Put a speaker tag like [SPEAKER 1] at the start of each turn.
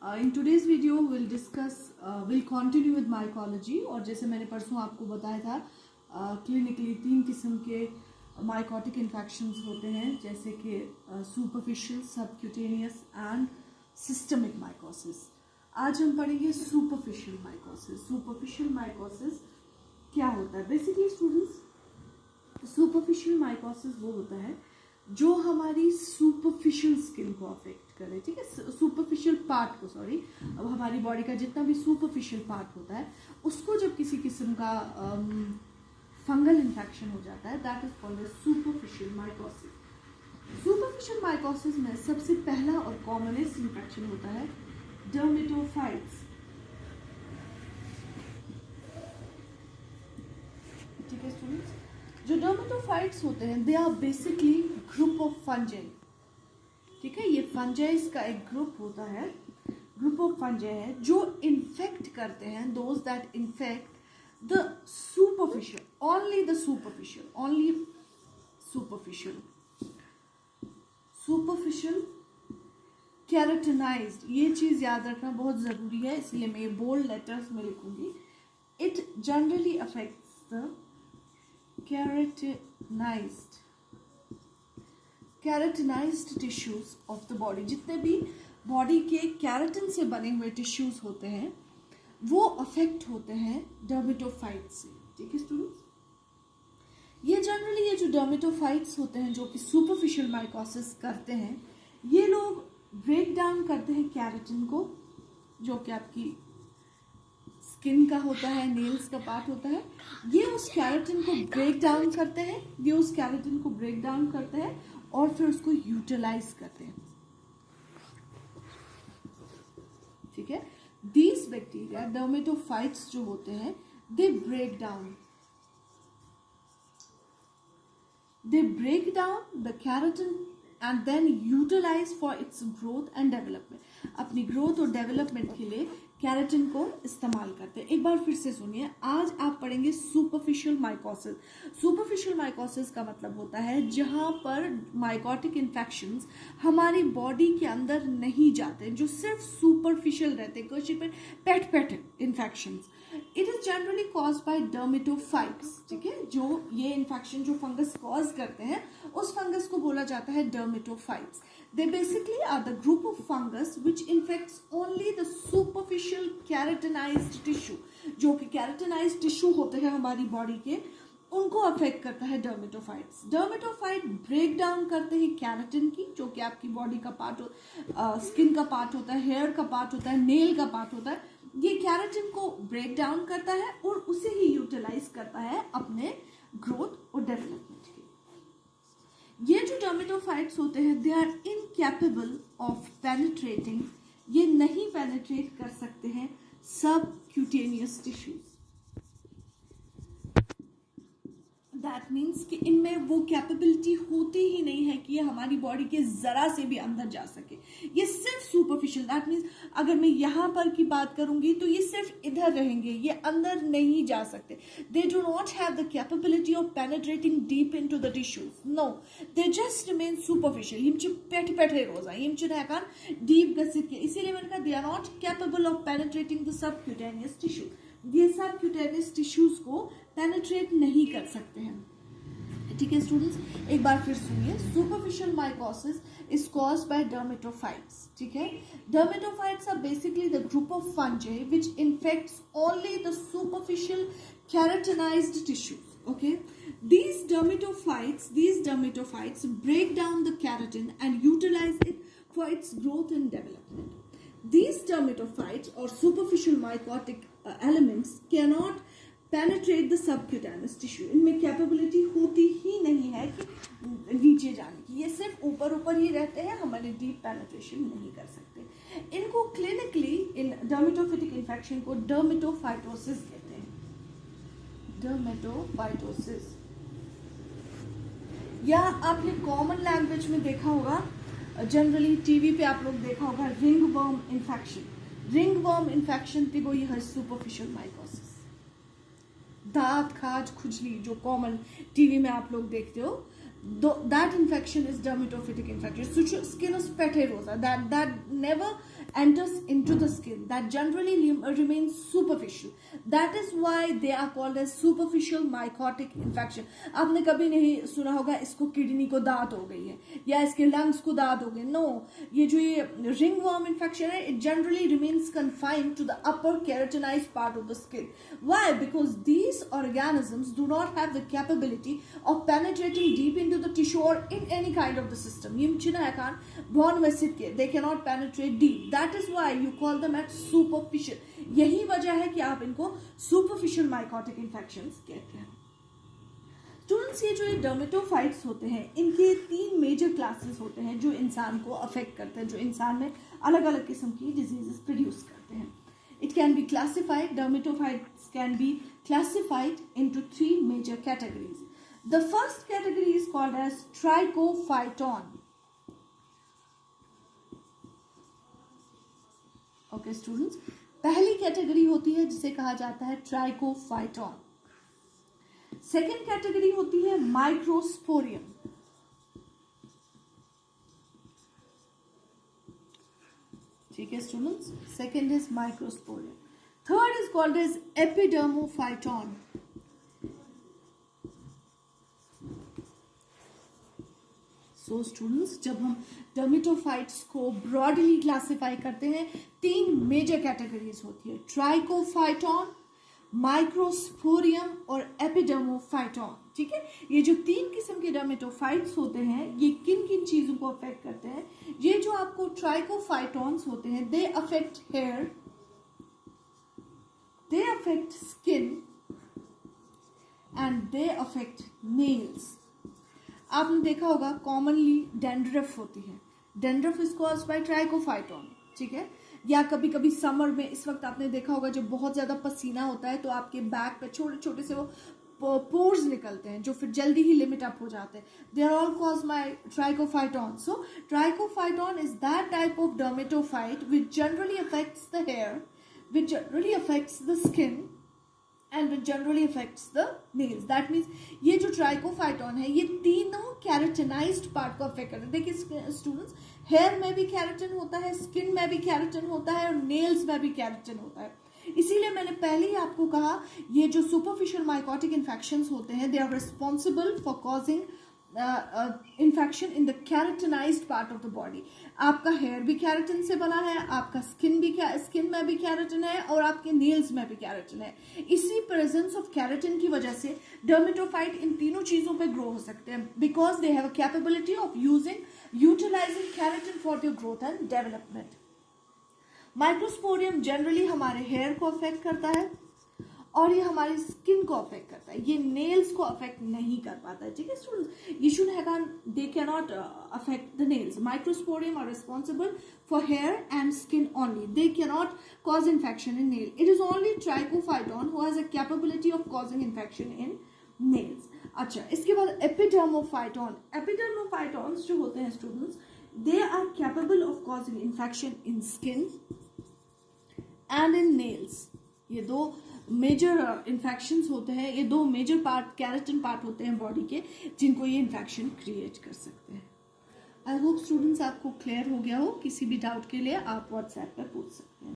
[SPEAKER 1] In today's video will continue with mycology. और जैसे मैंने परसों आपको बताया था क्लिनिकली 3 किस्म के माइकोटिक इन्फेक्शंस होते हैं, जैसे कि superficial, subcutaneous and systemic mycosis. आज हम पढ़ेंगे सुपरफिशियल माइकोसिस। सुपरफिशियल माइकोसिस क्या होता है? बेसिकली स्टूडेंट्स, सुपरफिशियल माइकोसिस वो होता है जो हमारी सुपरफिशियल स्किन को अफेक्ट करे, ठीक है, सुपरफिशियल पार्ट को, सॉरी, अब हमारी बॉडी का जितना भी सुपरफिशियल पार्ट होता है उसको जब किसी किस्म का फंगल इन्फेक्शन हो जाता है, that is called as superficial mycosis. Superficial mycosis में सबसे पहला और कॉमनेस्ट इन्फेक्शन होता है डर्मेटोफाइट्स, ठीक है स्टूडेंट्स। जो डर्मेटोफाइट्स होते हैं they are basically group of fungi, ठीक है, ये फंजाइज का एक ग्रुप होता है, ग्रुप ऑफ फंजाई है जो इन्फेक्ट करते हैं, those that infect the superficial, only the superficial, only superficial, superficial keratinized. ये चीज याद रखना बहुत जरूरी है, इसलिए मैं ये बोल्ड लेटर्स में लिखूंगी। It generally affects the keratinized tissues of the body. जितने भी बॉडी के केराटिन से बने हुए टिश्यूज होते हैं वो अफेक्ट होते हैं डर्मेटोफाइट्स से, ठीक है स्टूडेंट्स। ये जनरली ये जो डर्मेटोफाइट्स होते हैं जो कि सुपरफिशियल माइकोसिस करते हैं, ये लोग ब्रेक डाउन करते हैं केराटिन को, जो कि आपकी स्किन का होता है, नेल्स का पार्ट होता है। ये उस केराटिन को ब्रेक डाउन करते हैं, ये उस केराटिन को ब्रेक डाउन करते हैं और फिर उसको यूटिलाइज करते हैं, ठीक है। दीज बैक्टीरिया डर्मेटोफाइट्स जो होते हैं they break down the keratin and then utilize for its growth and development. अपनी ग्रोथ और डेवलपमेंट के लिए केराटिन को इस्तेमाल करते हैं। एक बार फिर से सुनिए, आज आप पढ़ेंगे सुपरफिशियल माइकोसिस। सुपरफिशियल माइकोसिस का मतलब होता है जहां पर माइकोटिक इन्फेक्शंस हमारी बॉडी के अंदर नहीं जाते, जो सिर्फ सुपरफिशियल रहते हैं, कुछ पेट infections. It is generally cause by dermatophytes, ठीक है। जो ये इन्फेक्शन जो फंगस कॉज करते हैं उस फंगस को बोला जाता है dermatophytes. They basically are the group of fungus which infects only the superficial keratinized tissue। जो कि keratinized tissue होते हैं हमारी बॉडी के, उनको अफेक्ट करता है डर्मेटोफाइट्स। डर्मेटोफाइट ब्रेक डाउन करते हैं केराटिन की, जो कि आपकी बॉडी का पार्ट, स्किन का पार्ट होता है, हेयर का पार्ट होता है, नेल का पार्ट होता है। ये केराटिन को ब्रेक डाउन करता है और उसे ही यूटिलाइज करता है अपने ग्रोथ और डेवलपमेंट के। ये जो डर्मेटोफाइट्स होते हैं they are incapable of penetrating, ये नहीं पेनिट्रेट कर सकते हैं सबक्यूटेनियस टिश्यूज। दैट मीन्स कि इनमें वो कैपेबिलिटी होती ही नहीं है कि ये हमारी बॉडी के जरा से भी अंदर जा सके। ये सिर्फ सुपरफिशियल, दैट मीन्स अगर मैं यहाँ पर की बात करूंगी तो ये सिर्फ इधर रहेंगे, ये अंदर नहीं जा सकते। They do not have the capability of penetrating deep into the tissues, no, they just remain superficial. यम पेठे रोजा यम हेकान डीप गसित के, इसीलिए मैंने कहा they are not capable of penetrating the subcutaneous tissue. ये सबक्यूटेनियस टिश्यूज को पेनिट्रेट नहीं कर सकते हैं, ठीक है स्टूडेंट्स। एक बार फिर सुनिए, superficial mycosis is caused by dermatophytes, ठीक है। Dermatophytes are basically the group of fungi which infects only the superficial keratinized tissues, okay। These dermatophytes break down the keratin and utilize it for its growth and development. These dermatophytes or superficial mycotic elements cannot penetrate the subcutaneous tissue। इनमें capability होती ही नहीं है कि नीचे जाने की, ये सिर्फ ऊपर ही रहते हैं, हमारे डीप पेनिट्रेशन नहीं कर सकते। इनको क्लिनिकली इन डर्मेटोफिटिक इन्फेक्शन को डर्मेटोफाइटोसिस कहते हैं, डर्मेटोफाइटोसिस। या आपने कॉमन लैंग्वेज में देखा होगा, जनरली टीवी पे आप लोग देखा होगा रिंगवर्म इन्फेक्शन। रिंगवर्म इन्फेक्शन थी वो यह सुपरफिशियल माइकोसिस। दांत, खाज, खुजली जो कॉमन टीवी में आप लोग देखते हो, that infection is dermatophytic infection. So skin is peterosa. That never enters into the skin that generally remains superficial. That is why they are called as superficial mycotic infection. आपने कभी नहीं सुना होगा इसको किडनी को दाद हो गई है या इसके लंग्स को दाद हो गए. नो, ये जो ये ringworm infection है, it generally remains confined to the upper keratinized part of the skin. Why? Because these organisms do not have the capability of penetrating deep into the tissue or in any kind of the system. यमचिना एकान बॉन वैसिट के they cannot penetrate deep. That is why you call them at superficial. यही वजह है कि आप इनको superficial mycotic infections कहते हैं. स्टूडेंट्स, ये जो डर्मेटोफाइट्स होते हैं, इनके 3 मेजर क्लासेस होते हैं जो इंसान को अफेक्ट करते हैं, जो इंसान में अलग अलग किस्म की डिजीजेस प्रोड्यूस करते हैं. It can be classified, dermatophytes can be classified into 3 major categories. The first category is called as trichophyton. Okay students, पहली कैटेगरी होती है जिसे कहा जाता है ट्राइकोफाइटॉन. सेकेंड कैटेगरी होती है माइक्रोस्पोरियम. ठीक है students, second is Microsporum. Third is called as Epidermophyton. So students, जब हम डर्मेटोफाइट्स को ब्रॉडली क्लासिफाई करते हैं, 3 मेजर कैटेगरीज होती है: ट्राइकोफाइटॉन, माइक्रोस्पोरियम और एपिडर्मोफाइटॉन. ठीक है, ये जो 3 किस्म के डर्मेटोफाइट्स होते हैं, ये किन किन चीजों को अफेक्ट करते हैं? ये जो आपको ट्राइकोफाइटॉन्स होते हैं, they affect hair, they affect skin and they affect nails. आपने देखा होगा कॉमनली डैंड्रफ होती है. Dandruff is caused by trichophyton. ठीक है, या कभी कभी समर में इस वक्त आपने देखा होगा जब बहुत ज्यादा पसीना होता है तो आपके बैक पे छोटे छोटे से वो पोर्स निकलते हैं जो फिर जल्दी ही लिमिट अप हो जाते हैं. They are all caused by trichophyton. So trichophyton is that type of dermatophyte which generally affects the hair, which generally affects the skin and it generally affects the nails. That means ये जो Trichophyton है, ये तीनों keratinised part को affect करते हैं. देखिए students, hair में भी कैरेटिन होता है, स्किन में भी कैरेटिन होता है और नेल्स में भी कैरेटिन होता है. इसीलिए मैंने पहले ही आपको कहा, ये जो सुपरफिशियल माइकोटिक इन्फेक्शंस होते हैं, they are responsible for causing infection in the keratinized part of the body. आपका हेयर भी कैरेटिन से बना है, आपका स्किन में भी कैरेटिन है और आपके नेल्स में भी कैरेटिन है. इसी प्रेजेंस ऑफ कैरेटिन की वजह से डर्मेटोफाइट इन तीनों चीजों पे ग्रो हो सकते हैं, because they have a capability of utilising keratin for their growth and development. Microsporum generally हमारे हेयर को अफेक्ट करता है और ये हमारी स्किन को अफेक्ट करता है, ये नेल्स को अफेक्ट नहीं कर पाता है. ठीक है स्टूडेंट्स, ये should have they can not affect the nails. Microsporum are responsible for hair and skin only. They can not cause infection in nail. It is only Trichophyton who has a capability of causing infection in nails. अच्छा, इसके बाद Epidermophyton. Epidermophytons जो होते हैं students, they are capable of causing infection in skin and in nails. ये 2 major infections होते हैं, ये 2 मेजर पार्ट कैरेटिन पार्ट होते हैं बॉडी के, जिनको ये इन्फेक्शन क्रिएट कर सकते हैं. आई होप स्टूडेंट्स आपको क्लियर हो गया हो. किसी भी डाउट के लिए आप व्हाट्सएप पर पूछ सकते हैं.